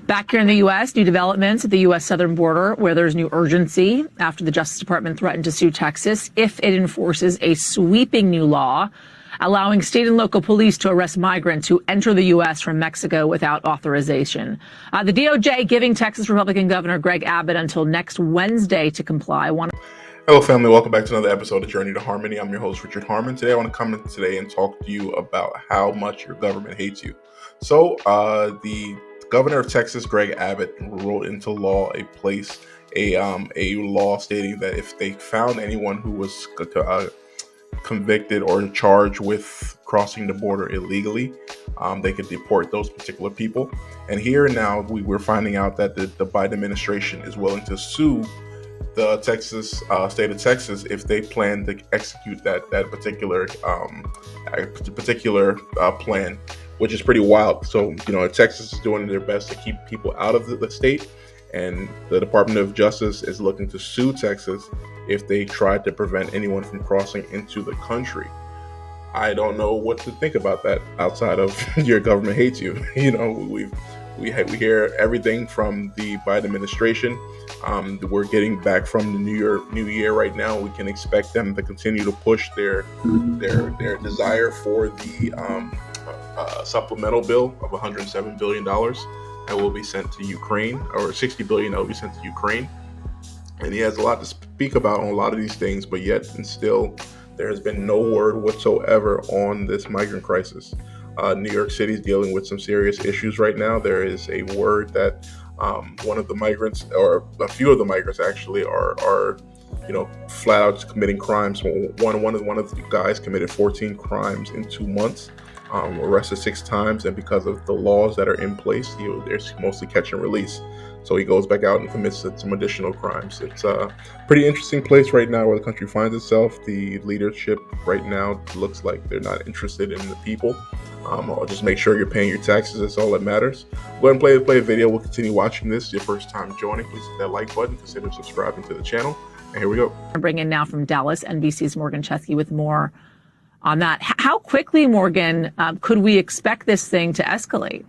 Back here in the U.S., new developments at the U.S. southern border where there's new urgency after the Justice Department threatened to sue Texas if it enforces a sweeping new law allowing state and local police to arrest migrants who enter the U.S. from Mexico without authorization. The DOJ giving Texas Republican Governor Greg Abbott until next Wednesday to comply. Hello, family. Welcome back to another episode of Journey to Harmony. I'm your host, Richard Harmon. Today, I want to come in today and talk to you about how much your government hates you. So, the governor of Texas, Greg Abbott, wrote into law a law stating that if they found anyone who was convicted or charged with crossing the border illegally, they could deport those particular people. And here now we're finding out that the Biden administration is willing to sue the state of Texas if they plan to execute that particular plan, which is pretty wild. So, Texas is doing their best to keep people out of the state, and the Department of Justice is looking to sue Texas if they try to prevent anyone from crossing into the country. I don't know what to think about that outside of your government hates you. We hear everything from the Biden administration. We're getting back from the new year right now. We can expect them to continue to push their desire for the supplemental bill of $107 billion that will be sent to Ukraine, or $60 billion that will be sent to Ukraine. And he has a lot to speak about on a lot of these things, but yet and still there has been no word whatsoever on this migrant crisis. New York City is dealing with some serious issues right now. There is a word that one of the migrants, or a few of the migrants actually, are flat out committing crimes. One of the guys committed 14 crimes in 2 months, arrested 6 times, and because of the laws that are in place, there's mostly catch and release. So he goes back out and commits some additional crimes. It's a pretty interesting place right now where the country finds itself. The leadership right now looks like they're not interested in the people. Or just make sure you're paying your taxes. That's all that matters. Go ahead and play a video. We'll continue watching this. Your first time joining, please hit that like button. Consider subscribing to the channel. And here we go. Bring in now from Dallas, NBC's Morgan Chesky with more on that. How quickly, Morgan, could we expect this thing to escalate?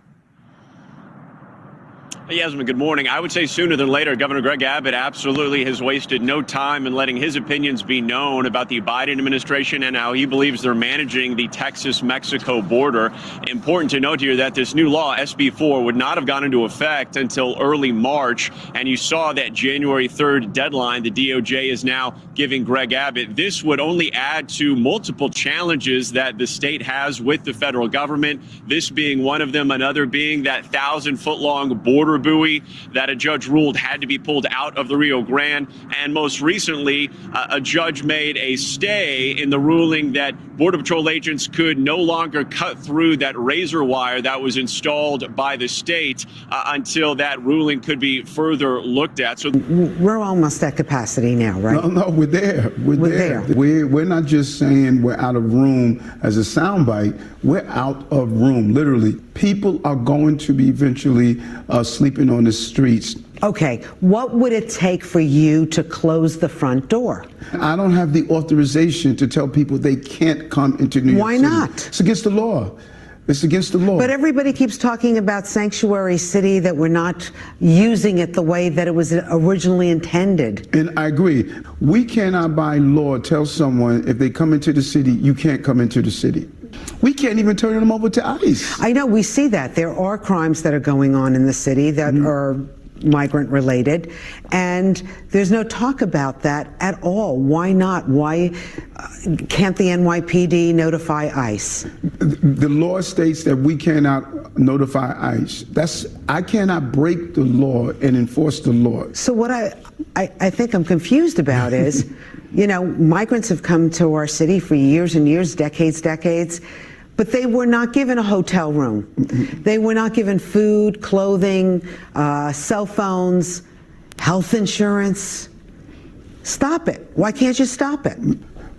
Yasmin, good morning. I would say sooner than later. Governor Greg Abbott absolutely has wasted no time in letting his opinions be known about the Biden administration and how he believes they're managing the Texas-Mexico border. Important to note here that this new law, SB 4, would not have gone into effect until early March. And you saw that January 3rd deadline the DOJ is now giving Greg Abbott. This would only add to multiple challenges that the state has with the federal government, this being one of them, another being that 1,000-foot-long border buoy that a judge ruled had to be pulled out of the Rio Grande. And most recently, a judge made a stay in the ruling that Border Patrol agents could no longer cut through that razor wire that was installed by the state until that ruling could be further looked at. So we're almost at capacity now, right? No, we're there. We're there. We're not just saying we're out of room as a soundbite. We're out of room, literally. People are going to be eventually sleeping on the streets. Okay, what would it take for you to close the front door? I don't have the authorization to tell people they can't come into New York Why City. not? It's against the law. It's against the law. But everybody keeps talking about sanctuary city, that we're not using it the way that it was originally intended. And I agree. We cannot by law tell someone if they come into the city, you can't come into the city. We can't even turn them over to ICE. I know, we see that. There are crimes that are going on in the city that are migrant related, and there's no talk about that at all. Why not? Why can't the NYPD notify ICE? The law states that we cannot notify ICE. I cannot break the law and enforce the law. So what I think I'm confused about is, migrants have come to our city for years and years, decades, but they were not given a hotel room. They were not given food, clothing, cell phones, health insurance. Stop it. Why can't you stop it?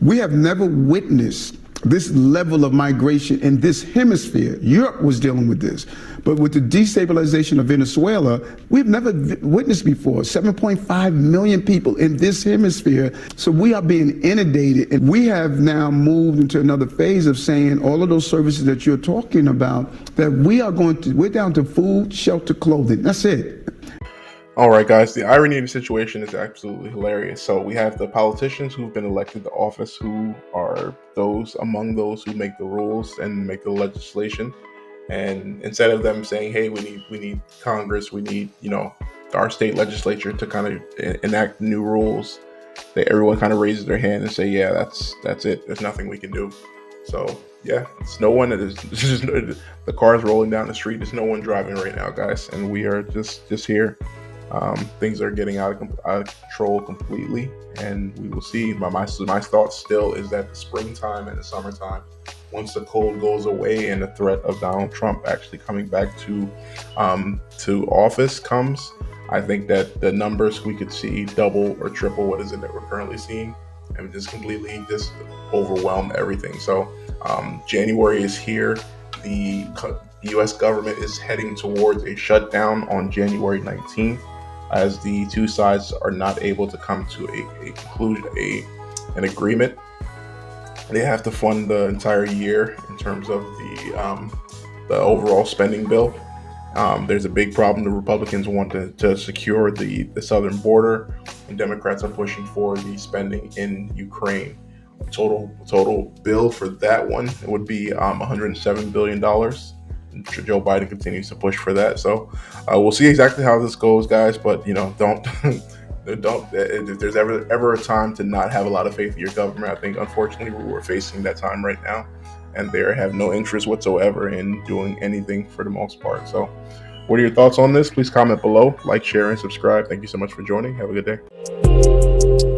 We have never witnessed this level of migration in this hemisphere. Europe was dealing with this. But with the destabilization of Venezuela, we've never witnessed before 7.5 million people in this hemisphere. So we are being inundated. And we have now moved into another phase of saying all of those services that you're talking about, that we're down to food, shelter, clothing. That's it. All right, guys, the irony of the situation is absolutely hilarious. So we have the politicians who've been elected to office, who are among those who make the rules and make the legislation. And instead of them saying, hey, we need Congress, we need, our state legislature to kind of enact new rules, everyone kind of raises their hand and say, yeah, that's it. There's nothing we can do. So yeah, it's no one. The car's rolling down the street. There's no one driving right now, guys, and we are just here. Things are getting out of control completely, and we will see. My thought still is that the springtime and the summertime, once the cold goes away and the threat of Donald Trump actually coming back to office comes, I think that the numbers we could see double or triple what is it that we're currently seeing, and just completely just overwhelm everything. So January is here. The U.S. government is heading towards a shutdown on January 19th. As the two sides are not able to come to a conclusion, an agreement. They have to fund the entire year in terms of the overall spending bill. There's a big problem. The Republicans want to secure the southern border, and Democrats are pushing for the spending in Ukraine. Total bill for that one would be $107 billion. Joe Biden continues to push for that. So we'll see exactly how this goes, guys. But don't if there's ever a time to not have a lot of faith in your government, I think unfortunately we're facing that time right now, and they have no interest whatsoever in doing anything for the most part. So what are your thoughts on this? Please comment below, like, share, and subscribe. Thank you so much for joining. Have a good day.